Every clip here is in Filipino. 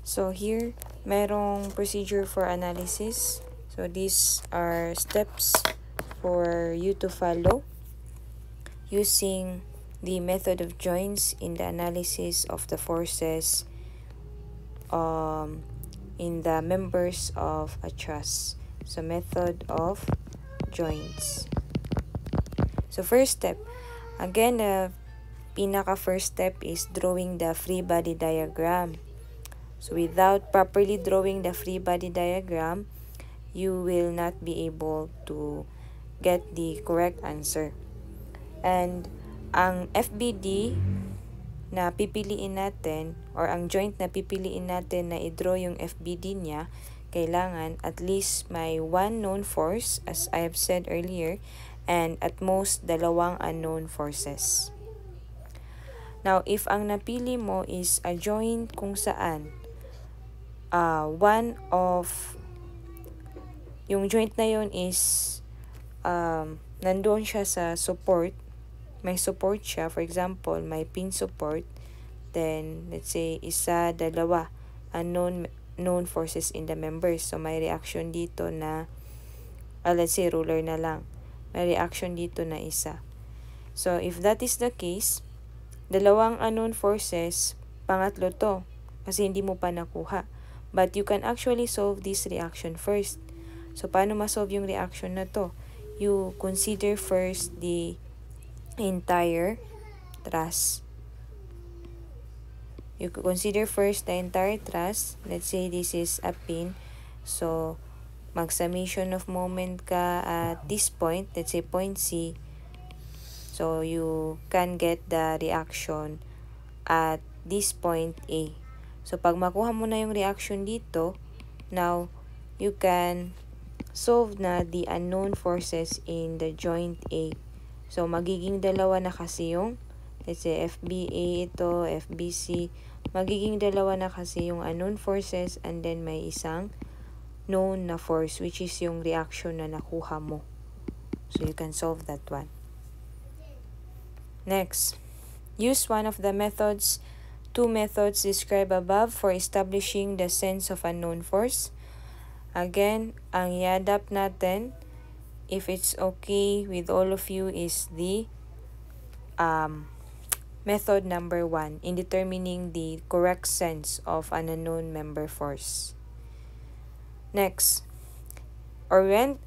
So here, merong procedure for analysis. So these are steps for you to follow using the method of joints in the analysis of the forces in the members of a truss. So method of joints. So first step, again, the pinaka-first step is drawing the free body diagram. So without properly drawing the free body diagram, you will not be able to get the correct answer. And ang FBD na pipiliin natin, or ang joint na pipiliin natin na i-draw yung FBD niya, kailangan at least may one known force, as I have said earlier, and at most dalawang unknown forces. Now, if ang napili mo is a joint kung saan one of yung joint na yun is nandoon siya sa support, may support siya, for example, may pin support, then let's say isa, dalawa known forces in the members. So may reaction dito na let's say ruler na lang, may reaction dito na isa. So if that is the case, dalawang unknown forces, pangatlo to kasi hindi mo pa nakuha. But you can actually solve this reaction first. So paano ma-solve yung reaction na to? You consider first the entire truss. You consider first the entire truss. Let's say this is a pin. So mag-summation of moment ka at this point, let's say point C. So you can get the reaction at this point A. So pag makuha mo na yung reaction dito, now you can solve na the unknown forces in the joint A. So magiging dalawa na kasi yung, let's say FBA ito, FBC, magiging dalawa na kasi yung unknown forces, and then may isang known na force, which is yung reaction na nakuha mo. So you can solve that one. Next, use one of the two methods described above for establishing the sense of unknown force. Again, ang i-adapt natin, if it's okay with all of you, is the method number 1 in determining the correct sense of an unknown member force. Next, orient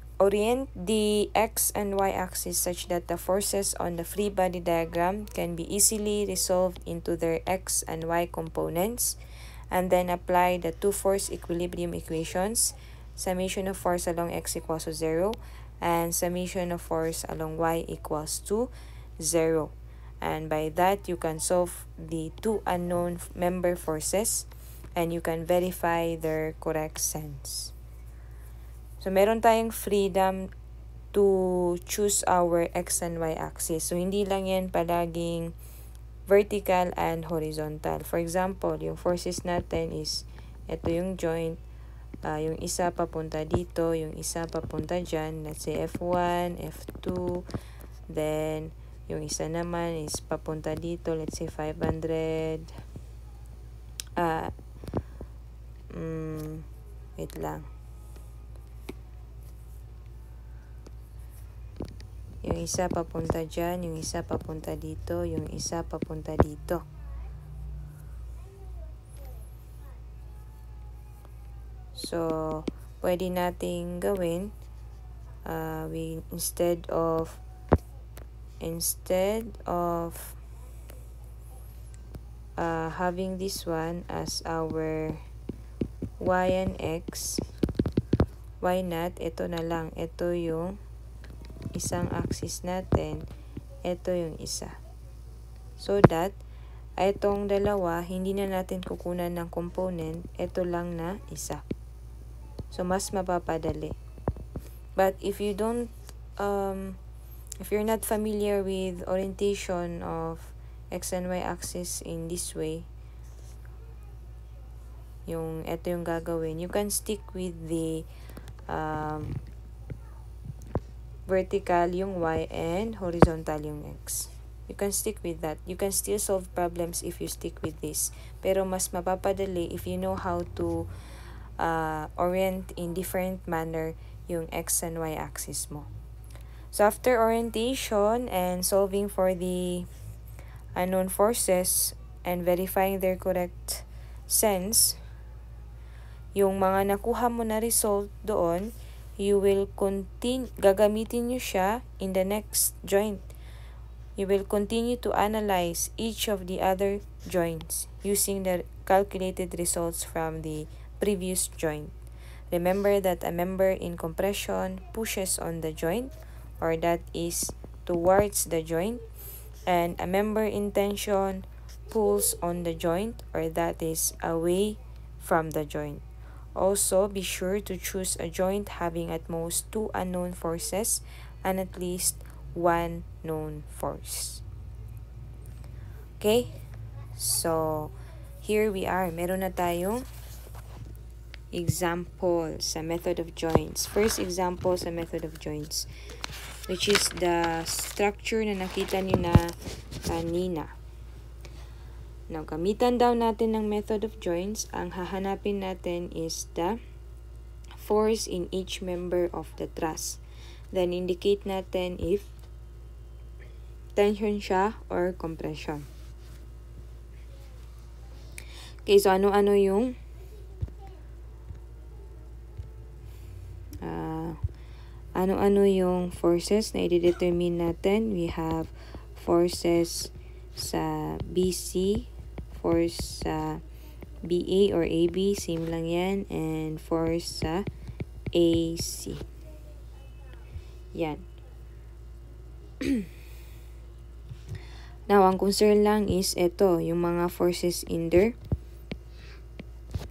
the x and y axis such that the forces on the free body diagram can be easily resolved into their x and y components, and then apply the two force equilibrium equations, summation of force along x equals to 0 and summation of force along y equals to 0. And by that, you can solve the two unknown member forces and you can verify their correct sense. So meron tayong freedom to choose our x and y axis. So hindi lang yan palaging vertical and horizontal. For example, yung forces natin is ito yung joint, yung isa papunta dito, yung isa papunta dyan, let's say F1, F2, then yung isa naman is papunta dito, let's say 500, wait lang. Yung isa papunta dyan, yung isa papunta dito, yung isa papunta dito. So, pwede nating gawin, instead of having this one as our y and x, why not, ito na lang, ito yung isang axis natin, ito yung isa. So that, itong dalawa, hindi na natin kukunan ng component, ito lang na isa. So, mas mapapadali. But if you don't, if you're not familiar with orientation of x and y axis in this way, ito yung gagawin, you can stick with the vertical yung y and horizontal yung x. you can stick with that. You can still solve problems if you stick with this. Pero mas mapapadali if you know how to orient in different manner yung x and y axis mo. So after orientation and solving for the unknown forces and verifying their correct sense, yung mga nakuha mo na result doon, you will continue, gagamitin nyo siya in the next joint. You will continue to analyze each of the other joints using the calculated results from the previous joint. Remember that a member in compression pushes on the joint, or that is towards the joint, and a member in tension pulls on the joint, or that is away from the joint. Also, be sure to choose a joint having at most 2 unknown forces and at least 1 known force. Okay? So, here we are. Meron na tayong example sa method of joints. First example sa method of joints, which is the structure na nakita niyo na kanina. Now, gamitan daw natin ng method of joints. Ang hahanapin natin is the force in each member of the truss. Then, indicate natin if tension siya or compression. Okay, so ano-ano yung forces na i-determine natin? We have forces sa BC, force sa BA or AB, same lang yan, and force sa AC. Yan. Now, ang concern lang is ito, yung mga forces in their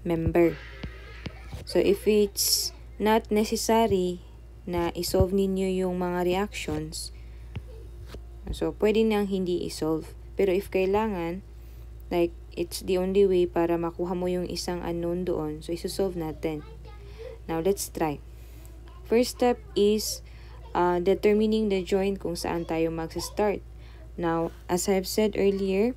member. So, if it's not necessary na isolve ninyo yung mga reactions, so, pwede nang hindi isolve. Pero if kailangan, like, it's the only way para makuha mo yung isang unknown doon, so isosolve natin. Now, let's try. First step is determining the joint kung saan tayo mag-start. Now, as I've said earlier,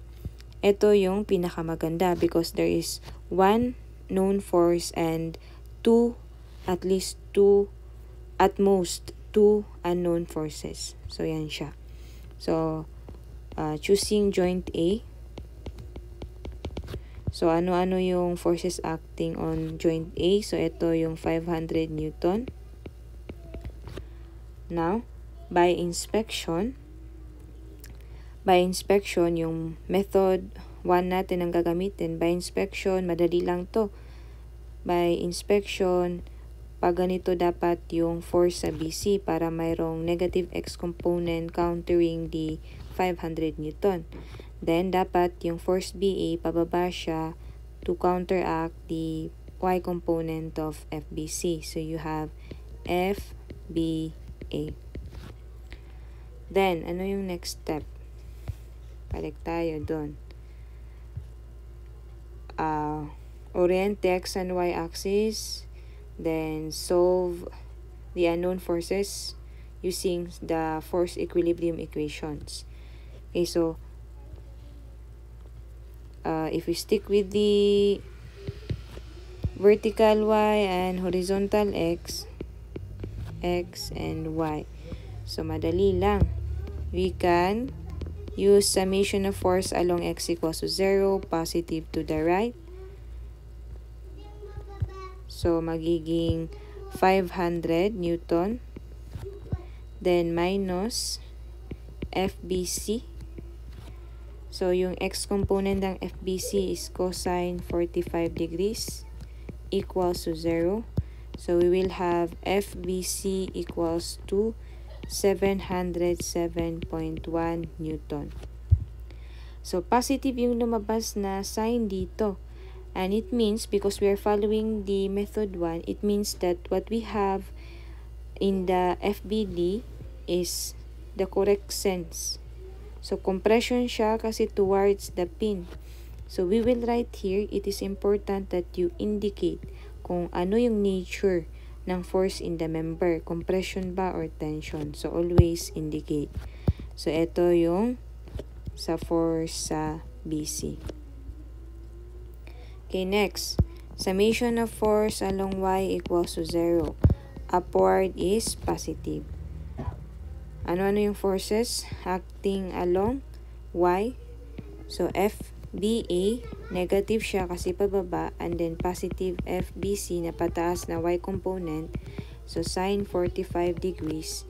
ito yung pinakamaganda because there is 1 known force and at least 2, at most 2 unknown forces. So, yan siya. So, choosing joint A. So, ano-ano yung forces acting on joint A? So, ito yung 500 Newton. Now, by inspection, yung method 1 natin ang gagamitin. By inspection, madali lang to. By inspection, pag ganito dapat yung force sa BC para mayroong negative X component countering the 500 Newton. Then, dapat yung force BA, pababa siya to counteract the Y component of FBC. So, you have FBA. Then, ano yung next step? Balik tayo doon. Orient the X and Y axis. Then, solve the unknown forces using the force equilibrium equations. Okay, so, if we stick with the vertical Y and horizontal X and Y. So, madali lang. We can use summation of force along X equals to 0, positive to the right. So, magiging 500 Newton. Then, minus FBC. So, yung X component ng FBC is cosine 45 degrees equals to 0. So, we will have FBC equals to 707.1 Newton. So, positive yung lumabas na sign dito. And it means, because we are following the method 1, it means that what we have in the FBD is the correct sense. So, compression siya kasi towards the pin. So, we will write here, it is important that you indicate kung ano yung nature ng force in the member. Compression ba or tension? So, always indicate. So, ito yung sa force sa BC. Okay, next. Summation of force along Y equals to 0. Upward is positive. Ano-ano yung forces acting along Y? So, FBA, negative siya kasi pababa, and then positive FBC na pataas na Y component. So, sine 45 degrees.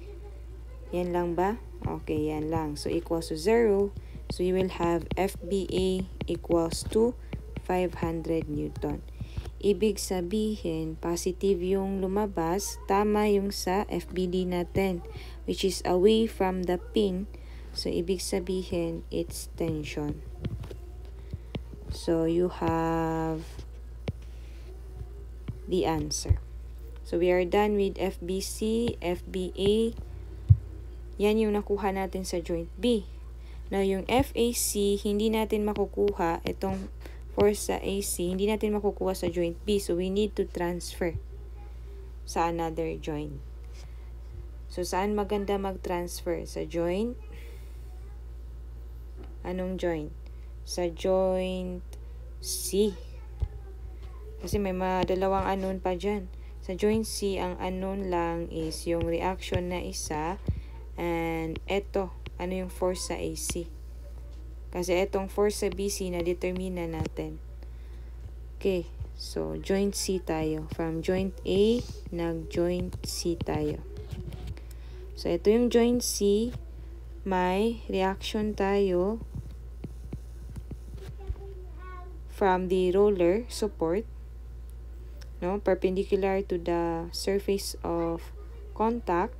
Yan lang ba? Okay, yan lang. So, equals to 0. So, you will have FBA equals to 500 Newton. Ibig sabihin, positive yung lumabas, tama yung sa FBD natin, which is away from the pin. So, ibig sabihin, it's tension. So, you have the answer. So, we are done with FBC, FBA. Yan yung nakuha natin sa joint B. Now, yung FAC, hindi natin makukuha itong force sa AC, hindi natin makukuha sa joint B. So, we need to transfer sa another joint. So, saan maganda mag-transfer? Sa joint? Anong joint? Sa joint C. Kasi may dalawang unknown pa dyan. Sa joint C, ang unknown lang is yung reaction na isa. And eto, ano yung force sa AC? Kasi etong force sa BC na determine natin. Okay, so joint C tayo. From joint A, nag-joint C tayo. So ito yung joint C, may reaction tayo from the roller support, no, perpendicular to the surface of contact.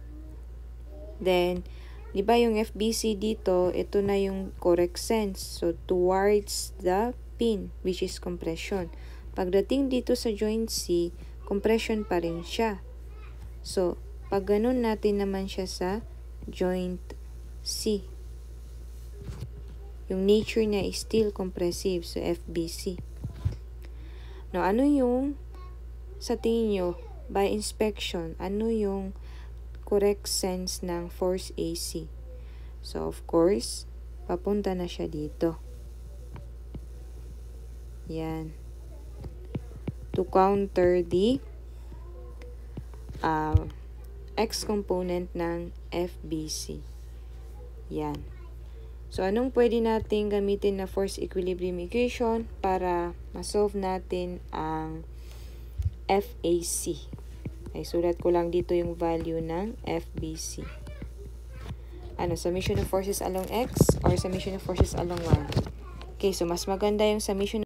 Then, di ba yung FBC dito, ito na yung correct sense. So, towards the pin, which is compression. Pagdating dito sa joint C, compression pa rin siya. So, pag ganun natin naman siya sa joint C. Yung nature niya is still compressive, so FBC. Now, ano yung, sa tingin nyo, by inspection, ano yung correct sense ng force AC? So, of course, papunta na siya dito. Yan. To counter the X component ng FBC. Yan. So, anong pwede natin gamitin na force equilibrium equation para ma-solve natin ang FAC? Ay, sulat ko lang dito yung value ng FBC. Ano, summation of forces along X or summation of forces along Y? Okay, so mas maganda yung summation